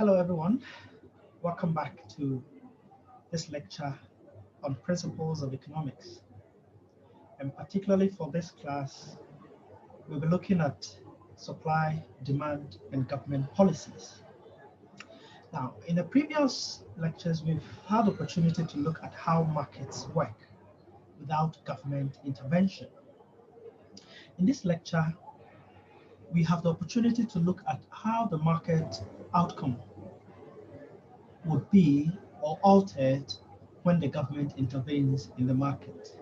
Hello, everyone. Welcome back to this lecture on principles of economics. And particularly for this class, we'll be looking at supply, demand, and government policies. Now, in the previous lectures, we've had the opportunity to look at how markets work without government intervention. In this lecture, we have the opportunity to look at how the market outcome would be or altered when the government intervenes in the market.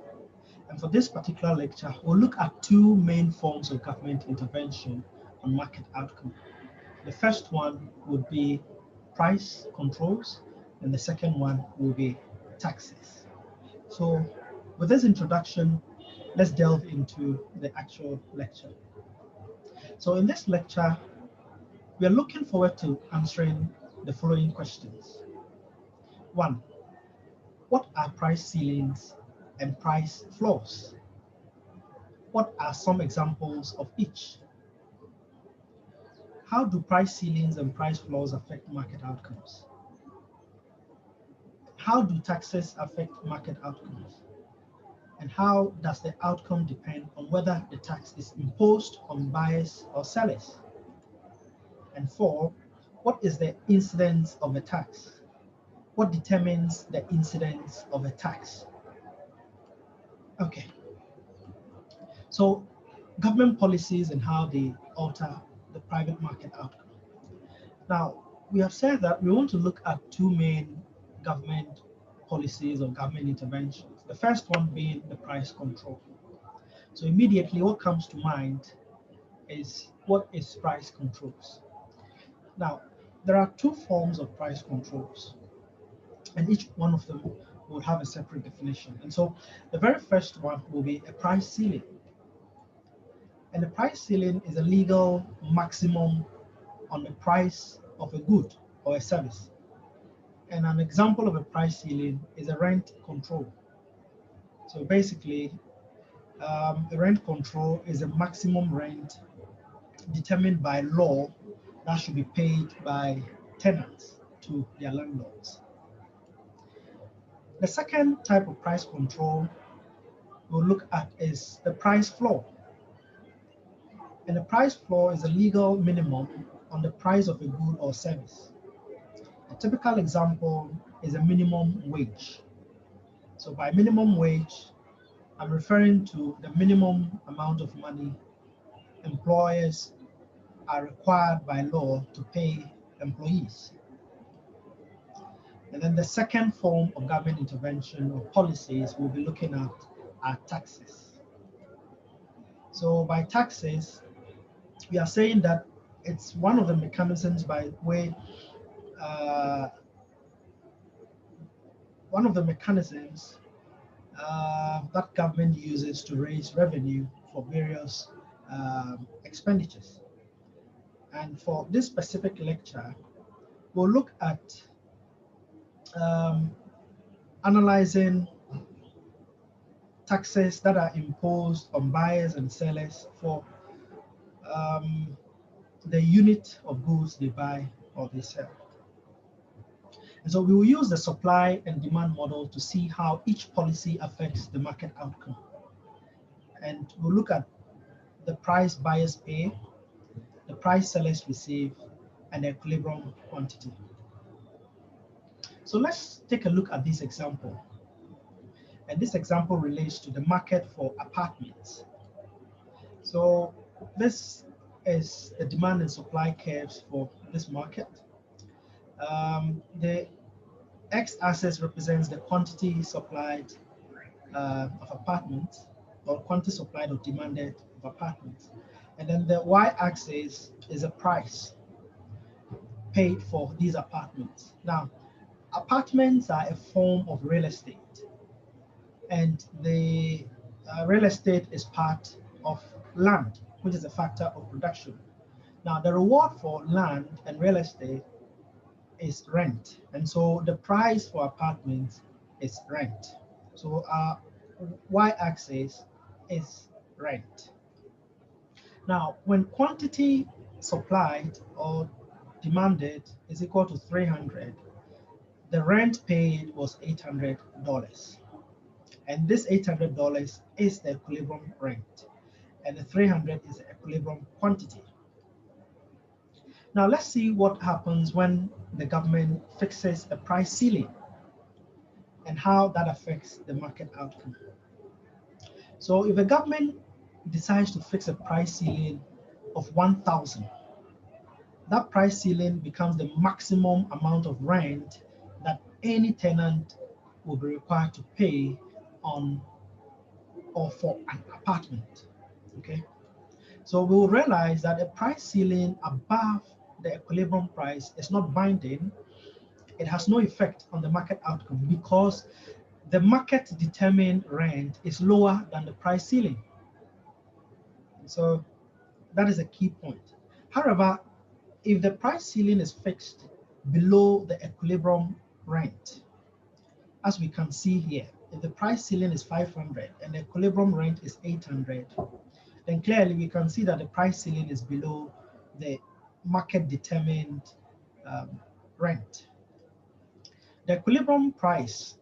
And for this particular lecture, we'll look at two main forms of government intervention on market outcome. The first one would be price controls, and the second one will be taxes. So with this introduction, let's delve into the actual lecture. So in this lecture, we are looking forward to answering the following questions. One, what are price ceilings and price floors? What are some examples of each? How do price ceilings and price floors affect market outcomes? How do taxes affect market outcomes? And how does the outcome depend on whether the tax is imposed on buyers or sellers? And four, what is the incidence of a tax? What determines the incidence of a tax? Okay, so government policies and how they alter the private market outcome. Now, we have said that we want to look at two main government policies or government interventions. The first one being the price control. So immediately what comes to mind is what is price controls? Now, there are two forms of price controls, and each one of them will have a separate definition. And so the very first one will be a price ceiling. And the price ceiling is a legal maximum on the price of a good or a service. And an example of a price ceiling is a rent control. So basically, the rent control is a maximum rent determined by law that should be paid by tenants to their landlords. The second type of price control we'll look at is the price floor. And the price floor is a legal minimum on the price of a good or service. A typical example is a minimum wage. So by minimum wage, I'm referring to the minimum amount of money employers are required by law to pay employees. And then the second form of government intervention or policies we'll be looking at are taxes. So by taxes, we are saying that it's one of the mechanisms by way one of the mechanisms that government uses to raise revenue for various expenditures. And for this specific lecture, we'll look at analyzing taxes that are imposed on buyers and sellers for the unit of goods they buy or they sell. And so we will use the supply and demand model to see how each policy affects the market outcome. And we'll look at the price buyers pay, the price sellers receive, and the equilibrium quantity. So let's take a look at this example. And this example relates to the market for apartments. So this is the demand and supply curves for this market. The x-axis represents the quantity supplied of apartments, or quantity supplied or demanded of apartments. And then the y-axis is a price paid for these apartments. Now, apartments are a form of real estate, and the real estate is part of land, which is a factor of production. Now, the reward for land and real estate is rent, and so the price for apartments is rent. So our y-axis is rent. Now, when quantity supplied or demanded is equal to 300, the rent paid was $800. And this $800 is the equilibrium rent, and the 300 is the equilibrium quantity. Now let's see what happens when the government fixes a price ceiling and how that affects the market outcome. So if a government decides to fix a price ceiling of 1,000, that price ceiling becomes the maximum amount of rent that any tenant will be required to pay on or for an apartment. Okay, so we will realize that a price ceiling above the equilibrium price is not binding. It has no effect on the market outcome because the market determined rent is lower than the price ceiling. So that is a key point. However, if the price ceiling is fixed below the equilibrium rent, as we can see here, if the price ceiling is 500 and the equilibrium rent is 800, then clearly we can see that the price ceiling is below the market determined rent. The equilibrium price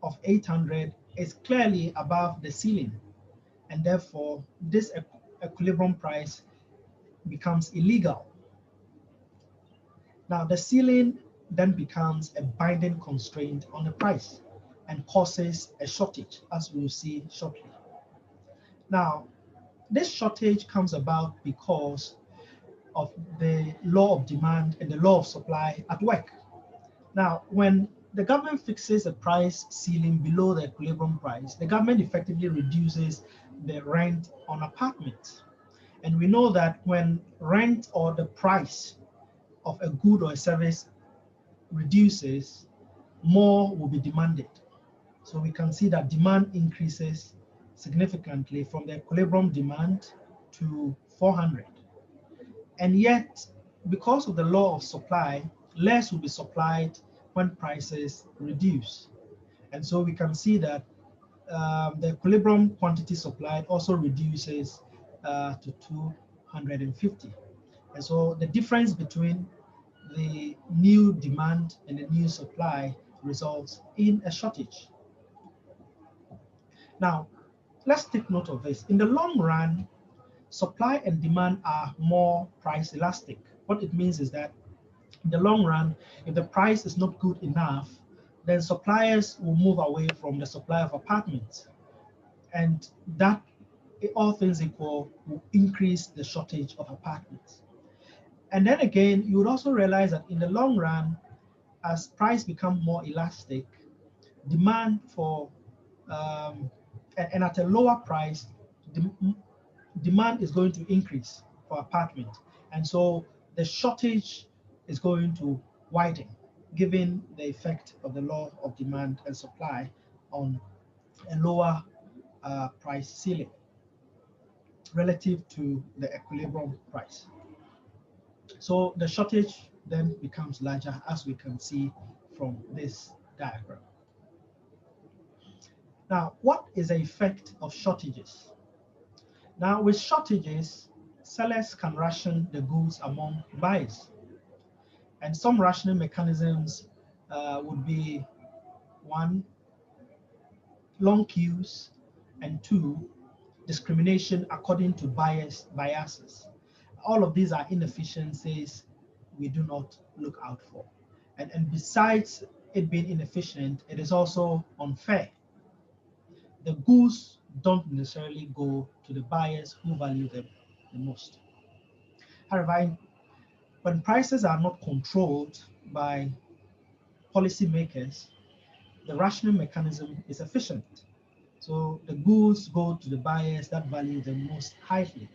of 800 is clearly above the ceiling, and therefore this equilibrium price becomes illegal. Now the ceiling then becomes a binding constraint on the price and causes a shortage, as we will see shortly. Now, this shortage comes about because of the law of demand and the law of supply at work. Now, when the government fixes a price ceiling below the equilibrium price, the government effectively reduces the rent on apartments. And we know that when rent or the price of a good or a service reduces, more will be demanded. So we can see that demand increases significantly from the equilibrium demand to 400. And yet, because of the law of supply, less will be supplied when prices reduce. And so we can see that the equilibrium quantity supplied also reduces to 250. And so the difference between the new demand and the new supply results in a shortage. Now, let's take note of this. In the long run, supply and demand are more price elastic. What it means is that in the long run, if the price is not good enough, then suppliers will move away from the supply of apartments. And that, all things equal, will increase the shortage of apartments. And then again, you would also realize that in the long run, as price become more elastic, demand for and at a lower price, demand is going to increase for apartment. And so the shortage is going to widen, given the effect of the law of demand and supply on a lower price ceiling relative to the equilibrium price. So the shortage then becomes larger, as we can see from this diagram. Now, what is the effect of shortages? Now, with shortages, sellers can ration the goods among buyers. And some rationing mechanisms would be one, long queues, and two, discrimination according to biases. All of these are inefficiencies we do not look out for. And besides it being inefficient, it is also unfair. The goods don't necessarily go to the buyers who value them the most. However, when prices are not controlled by policymakers, the rationing mechanism is efficient. So the goods go to the buyers that value them most highly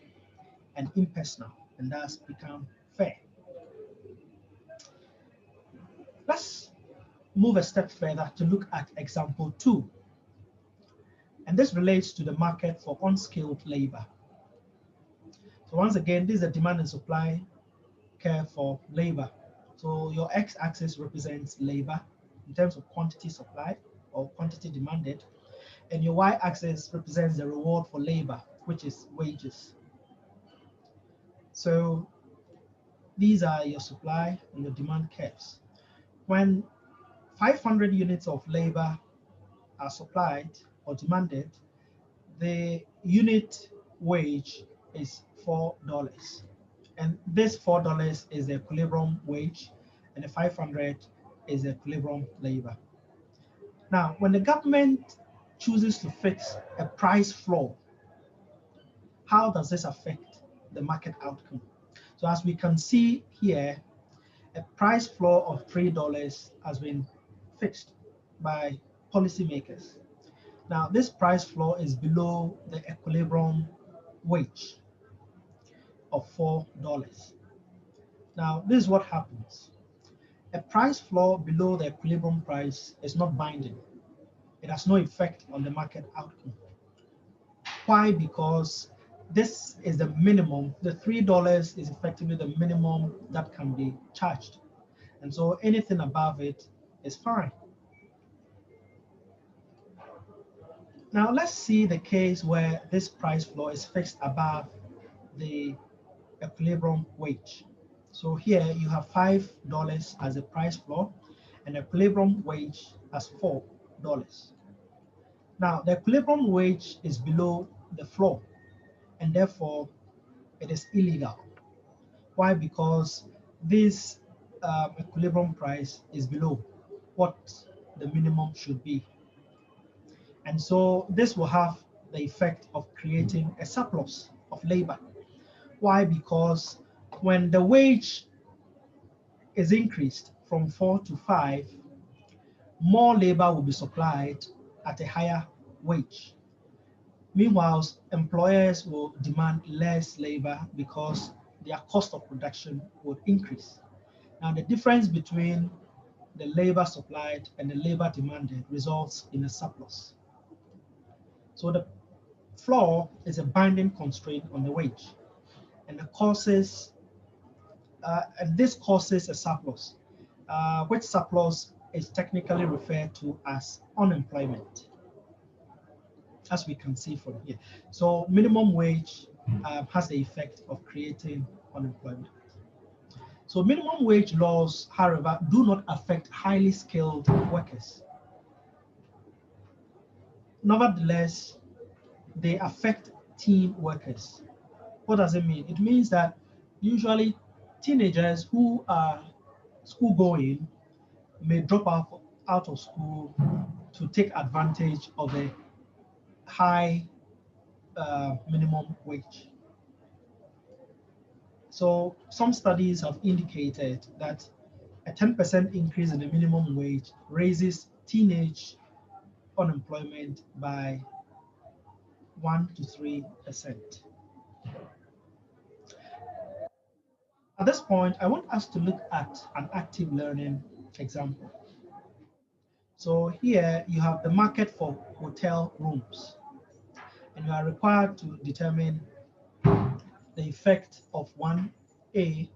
and impersonal, and thus become fair. Let's move a step further to look at example 2. And this relates to the market for unskilled labor. So once again, this is a demand and supply curve for labor. So your x-axis represents labor in terms of quantity supplied or quantity demanded, and your y-axis represents the reward for labor, which is wages. So These are your supply and your demand curves. When 500 units of labor are supplied or demanded, the unit wage is $4. And this $4 is the equilibrium wage, and the 500 is the equilibrium labor. Now, when the government chooses to fix a price floor, how does this affect the market outcome? So as we can see here, a price floor of $3 has been fixed by policymakers. Now, this price floor is below the equilibrium wage of $4. Now, this is what happens. A price floor below the equilibrium price is not binding. It has no effect on the market outcome. Why? Because this is the minimum. The $3 is effectively the minimum that can be charged. And so anything above it is fine. Now let's see the case where this price floor is fixed above the equilibrium wage. So here you have $5 as a price floor and equilibrium wage as $4. Now the equilibrium wage is below the floor and therefore it is illegal. Why? Because this equilibrium price is below what the minimum should be. And so this will have the effect of creating a surplus of labor. Why? Because when the wage is increased from 4 to 5, more labor will be supplied at a higher wage. Meanwhile, employers will demand less labor because their cost of production would increase. Now, the difference between the labor supplied and the labor demanded results in a surplus. So the floor is a binding constraint on the wage, and this causes a surplus, which surplus is technically referred to as unemployment, as we can see from here. So minimum wage has the effect of creating unemployment. So minimum wage laws, however, do not affect highly skilled workers. Nevertheless, they affect teen workers. What does it mean? It means that usually teenagers who are school going may drop out of school to take advantage of a high minimum wage. So some studies have indicated that a 10% increase in the minimum wage raises teenage unemployment by 1 to 3%. At this point, I want us to look at an active learning example. So here you have the market for hotel rooms, and you are required to determine the effect of 1A,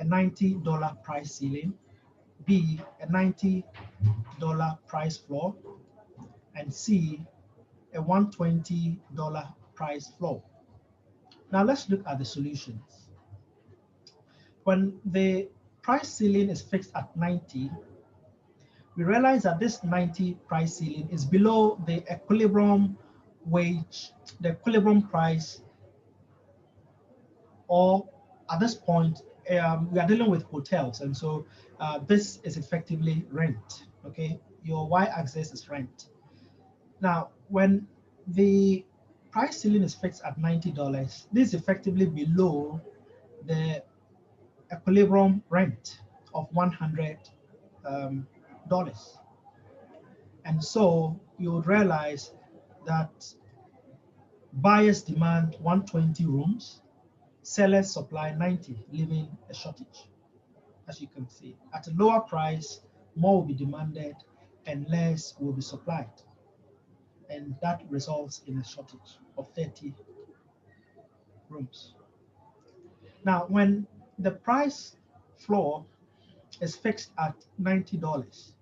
a $90 price ceiling, B, a $90 price floor, and C, a $120 price floor. Now let's look at the solutions. When the price ceiling is fixed at 90, we realize that this 90 price ceiling is below the equilibrium wage, the equilibrium price, or at this point, we are dealing with hotels. And so this is effectively rent, okay? Your y-axis is rent. Now, when the price ceiling is fixed at $90, this is effectively below the equilibrium rent of $100. And so you would realize that buyers demand 120 rooms, sellers supply 90, leaving a shortage. As you can see, at a lower price, more will be demanded and less will be supplied. And that results in a shortage of 30 rooms. Now, when the price floor is fixed at $90,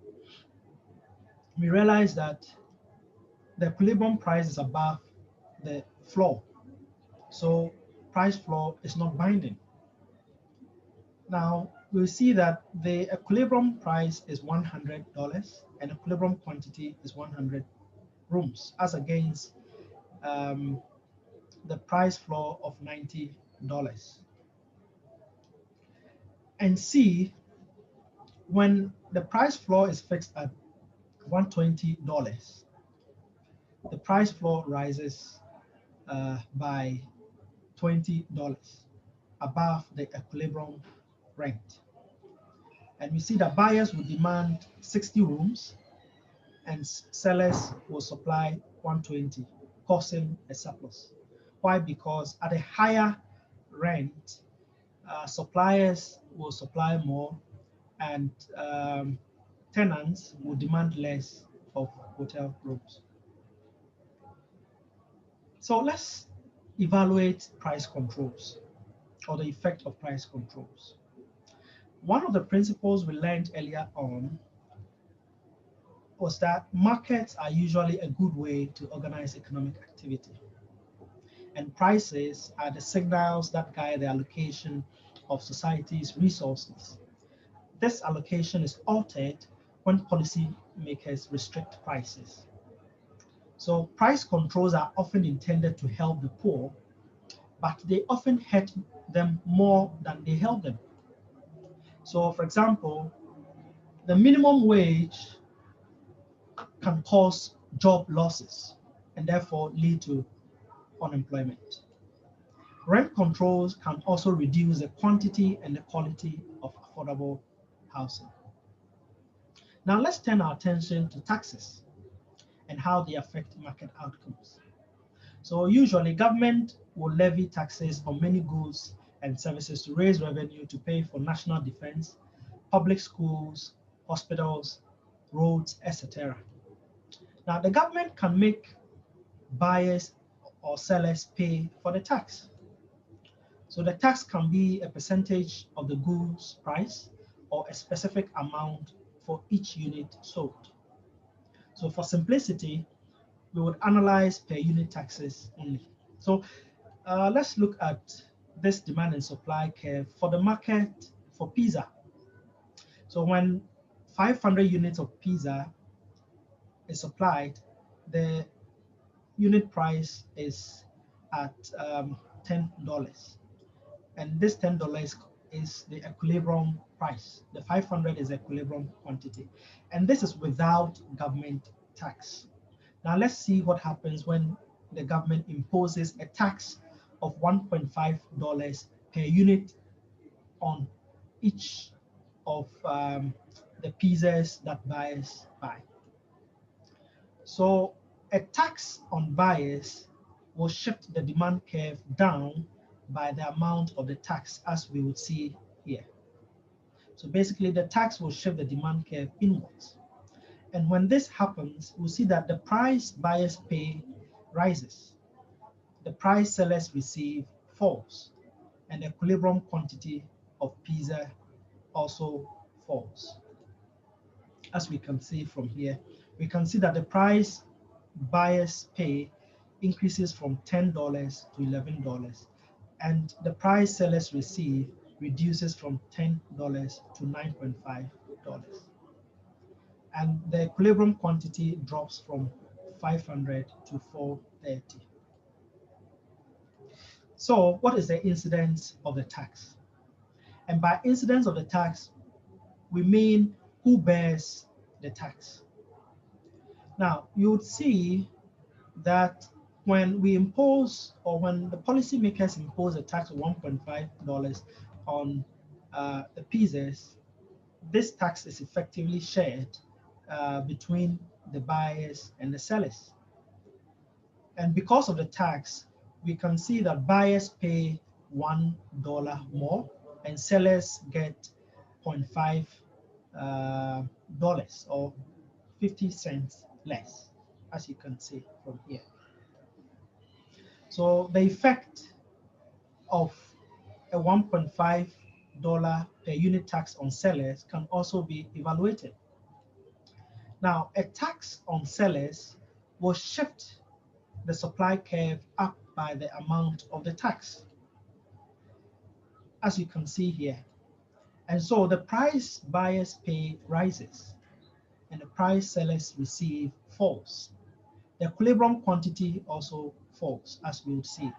we realize that the equilibrium price is above the floor. So price floor is not binding. Now we'll see that the equilibrium price is $100 and equilibrium quantity is 100 rooms as against um, the price floor of $90. And see, when the price floor is fixed at $120, the price floor rises by $20 above the equilibrium rent. And we see that buyers will demand 60 rooms and sellers will supply 120, causing a surplus. Why? Because at a higher rent, suppliers will supply more and tenants will demand less of hotel rooms. So let's evaluate price controls or the effect of price controls. One of the principles we learned earlier on was that markets are usually a good way to organize economic activity, and prices are the signals that guide the allocation of society's resources. This allocation is altered when policymakers restrict prices. So price controls are often intended to help the poor, but they often hurt them more than they help them. So for example, the minimum wage can cause job losses and therefore lead to unemployment. Rent controls can also reduce the quantity and the quality of affordable housing. Now let's turn our attention to taxes and how they affect market outcomes. So usually government will levy taxes on many goods and services to raise revenue to pay for national defense, public schools, hospitals, roads, etc. Now the government can make buyers or sellers pay for the tax. So the tax can be a percentage of the goods price or a specific amount for each unit sold. So for simplicity, we would analyze per unit taxes only. So let's look at this demand and supply curve for the market for pizza. So when 500 units of pizza is supplied, the unit price is at $10. And this $10 is the equilibrium price. The 500 is equilibrium quantity. And this is without government tax. Now let's see what happens when the government imposes a tax of $1.5 per unit on each of the pizzas that buyers buy. So a tax on buyers will shift the demand curve down by the amount of the tax, as we would see here. So basically the tax will shift the demand curve inwards. And when this happens, we'll see that the price buyers pay rises, the price sellers receive falls, and the equilibrium quantity of pizza also falls. As we can see from here, we can see that the price buyers pay increases from $10 to $11, and the price sellers receive reduces from $10 to $9.5. And the equilibrium quantity drops from 500 to 430. So what is the incidence of the tax? And by incidence of the tax, we mean who bears the tax. Now, you would see that when we impose, or when the policymakers impose a tax of $1.5 on the pizzas, this tax is effectively shared between the buyers and the sellers. And because of the tax, we can see that buyers pay $1 more and sellers get $0.5 dollars or 50 cents less, as you can see from here. So the effect of a $1.5 per unit tax on sellers can also be evaluated. Now, a tax on sellers will shift the supply curve up by the amount of the tax, as you can see here. And so the price buyers pay rises and the price sellers receive falls. The equilibrium quantity also falls, as we would see.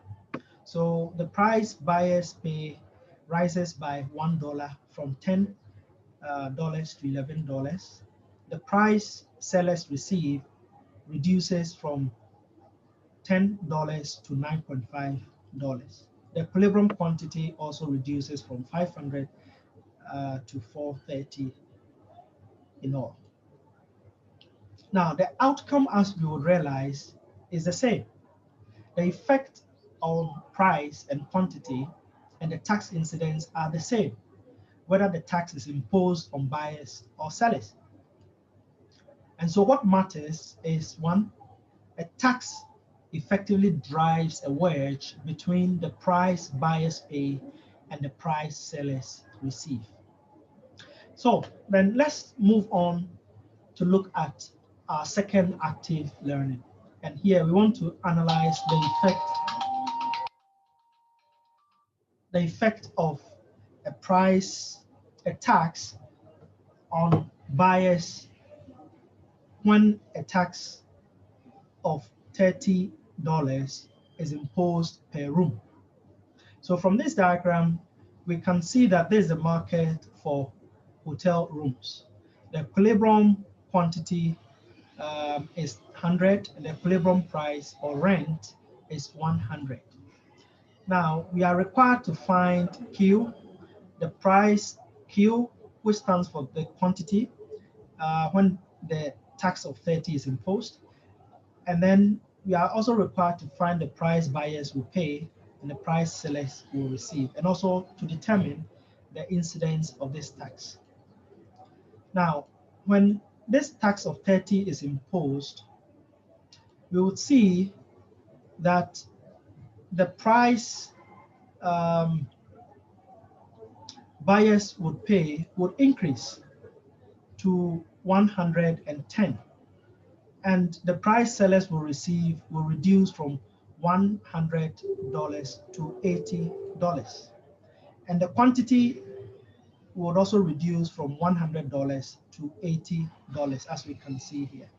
So the price buyers pay rises by $1 from $10 to $11. The price sellers receive reduces from $10 to $9.5. The equilibrium quantity also reduces from 500 to 430 in all. Now, the outcome, as we would realize, is the same. The effect on price and quantity and the tax incidence are the same, whether the tax is imposed on buyers or sellers. And so what matters is one, a tax effectively drives a wedge between the price buyers pay and the price sellers receive. So then let's move on to look at our second active learning. And here we want to analyze the effect of a tax on buyers when a tax of $30 is imposed per room. So from this diagram, we can see that there's a market for hotel rooms. The equilibrium quantity is 100 and the equilibrium price or rent is 100. Now we are required to find Q, the price Q, which stands for the quantity when the tax of 30 is imposed. And then we are also required to find the price buyers will pay and the price sellers will receive, and also to determine the incidence of this tax. Now, when this tax of 30 is imposed, we would see that the price buyers would pay would increase to 110, and the price sellers will reduce from $100 to $80, and the quantity would also reduce from $100 to $80, as we can see here.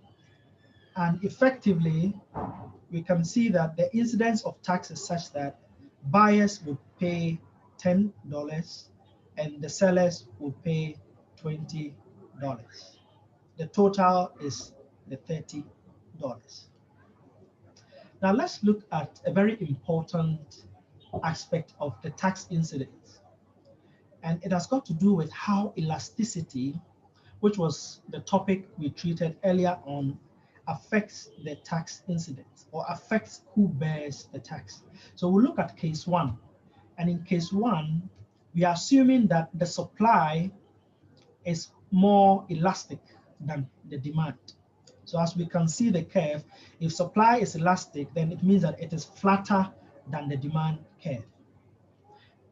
And effectively, we can see that the incidence of tax is such that buyers would pay $10 and the sellers would pay $20. The total is the $30. Now let's look at a very important aspect of the tax incidence. And it has got to do with how elasticity, which was the topic we treated earlier on, affects the tax incidence or affects who bears the tax. So we'll look at case one. And in case one, we are assuming that the supply is more elastic than the demand. So as we can see the curve, if supply is elastic, then it means that it is flatter than the demand curve.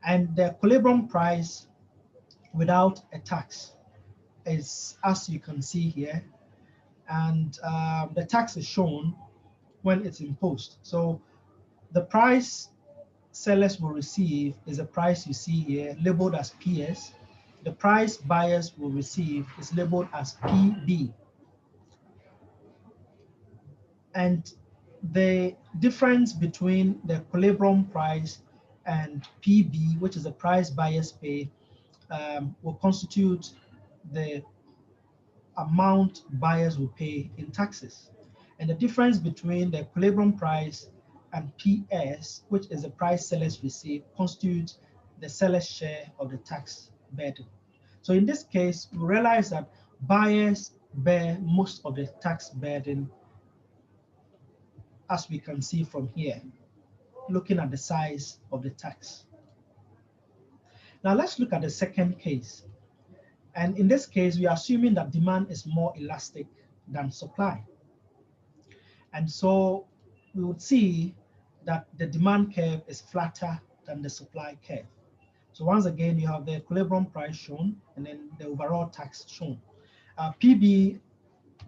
And the equilibrium price without a tax is, as you can see here, and the tax is shown when it's imposed. So the price sellers will receive is the price you see here, labeled as PS. The price buyers will receive is labeled as PB. And the difference between the equilibrium price and PB, which is the price buyers pay, will constitute the amount buyers will pay in taxes. And the difference between the equilibrium price and PS, which is the price sellers receive, constitutes the seller's share of the tax burden. So in this case, we realize that buyers bear most of the tax burden, as we can see from here, looking at the size of the tax. Now let's look at the second case. And in this case, we are assuming that demand is more elastic than supply. And so we would see that the demand curve is flatter than the supply curve. So once again, you have the equilibrium price shown and then the overall tax shown. PB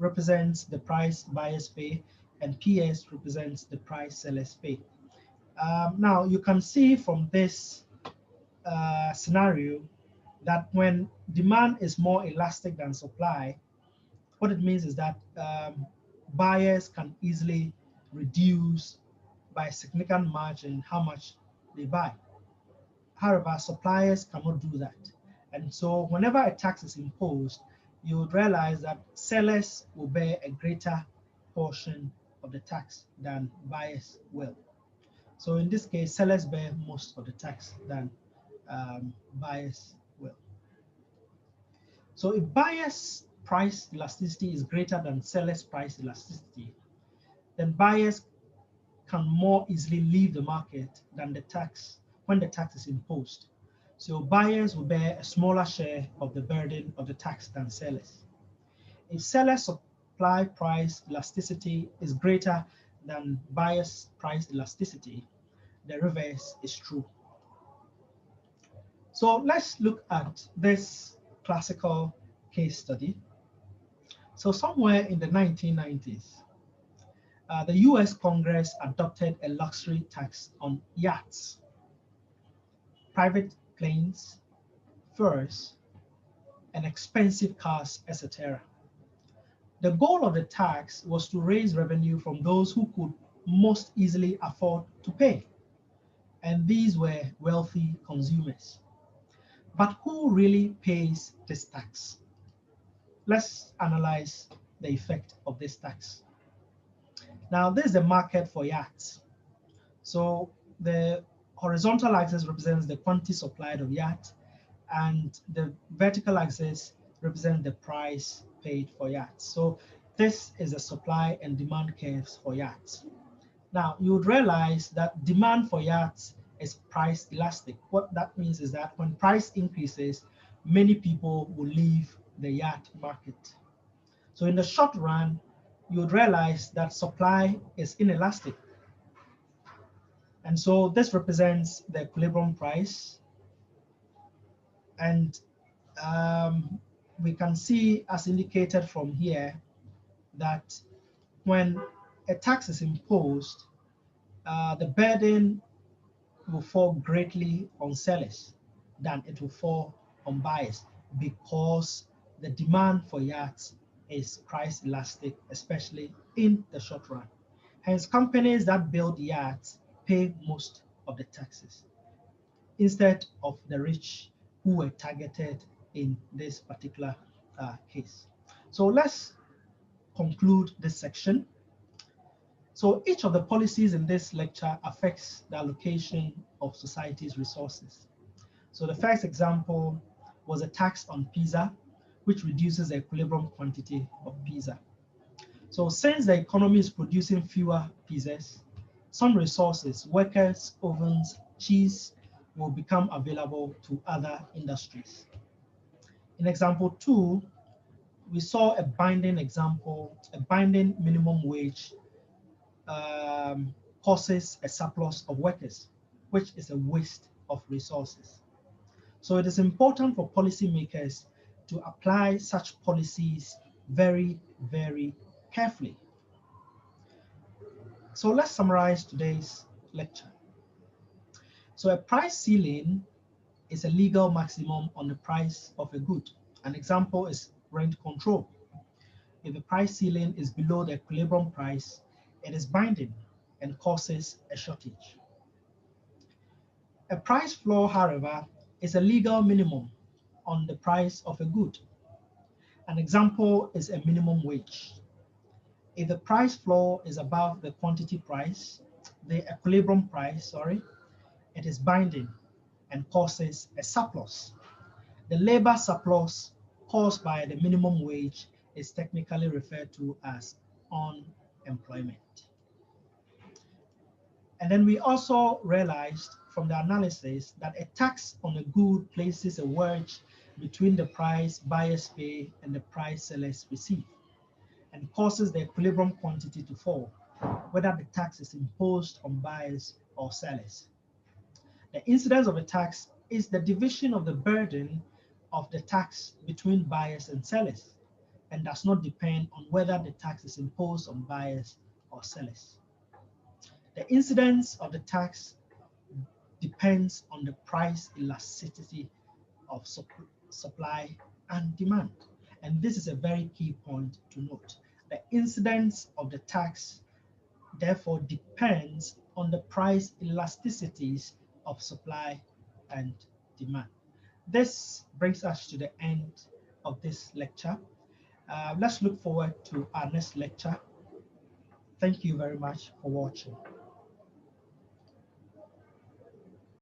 represents the price buyers pay and PS represents the price sellers pay. Now you can see from this scenario that when demand is more elastic than supply, what it means is that buyers can easily reduce by a significant margin how much they buy. However, suppliers cannot do that. And so whenever a tax is imposed, you would realize that sellers will bear a greater portion of the tax than buyers will. So in this case, sellers bear most of the tax than buyers will. So if buyers' price elasticity is greater than sellers' price elasticity, then buyers can more easily leave the market than the tax when the tax is imposed. So buyers will bear a smaller share of the burden of the tax than sellers. If sellers' supply price elasticity is greater than buyers' price elasticity, the reverse is true. So let's look at this classical case study. So somewhere in the 1990s, the US Congress adopted a luxury tax on yachts, private planes, furs, and expensive cars, etc. The goal of the tax was to raise revenue from those who could most easily afford to pay, and these were wealthy consumers. But who really pays this tax? Let's analyze the effect of this tax. Now, this is the market for yachts. So the horizontal axis represents the quantity supplied of yachts, and the vertical axis represents the price paid for yachts. So this is the supply and demand curves for yachts. Now, you would realize that demand for yachts is price elastic. What that means is that when price increases, many people will leave the yacht market. So in the short run, you would realize that supply is inelastic. And so this represents the equilibrium price. And we can see, as indicated from here, that when a tax is imposed, the burden will fall greatly on sellers than it will fall on buyers because the demand for yachts is price elastic, especially in the short run. Hence, companies that build yachts pay most of the taxes instead of the rich who were targeted in this particular case. So let's conclude this section. So each of the policies in this lecture affects the allocation of society's resources. So the first example was a tax on pizza, which reduces the equilibrium quantity of pizza. So since the economy is producing fewer pizzas, some resources, workers, ovens, cheese, will become available to other industries. In example 2, we saw a binding example, a binding minimum wage causes a surplus of workers, which is a waste of resources. So it is important for policymakers to apply such policies very, very carefully. So let's summarize today's lecture. So a price ceiling is a legal maximum on the price of a good. An example is rent control. If the price ceiling is below the equilibrium price, it is binding and causes a shortage. A price floor, however, is a legal minimum on the price of a good. An example is a minimum wage. If the price floor is above the quantity price, the equilibrium price, it is binding and causes a surplus. The labor surplus caused by the minimum wage is technically referred to as unemployment. And then we also realized from the analysis that a tax on a good places a wedge between the price buyers pay and the price sellers receive, and causes the equilibrium quantity to fall, whether the tax is imposed on buyers or sellers. The incidence of a tax is the division of the burden of the tax between buyers and sellers, and does not depend on whether the tax is imposed on buyers or sellers. The incidence of the tax depends on the price elasticity of supply and demand. And this is a very key point to note. The incidence of the tax therefore depends on the price elasticities of supply and demand. This brings us to the end of this lecture. Let's look forward to our next lecture. Thank you very much for watching.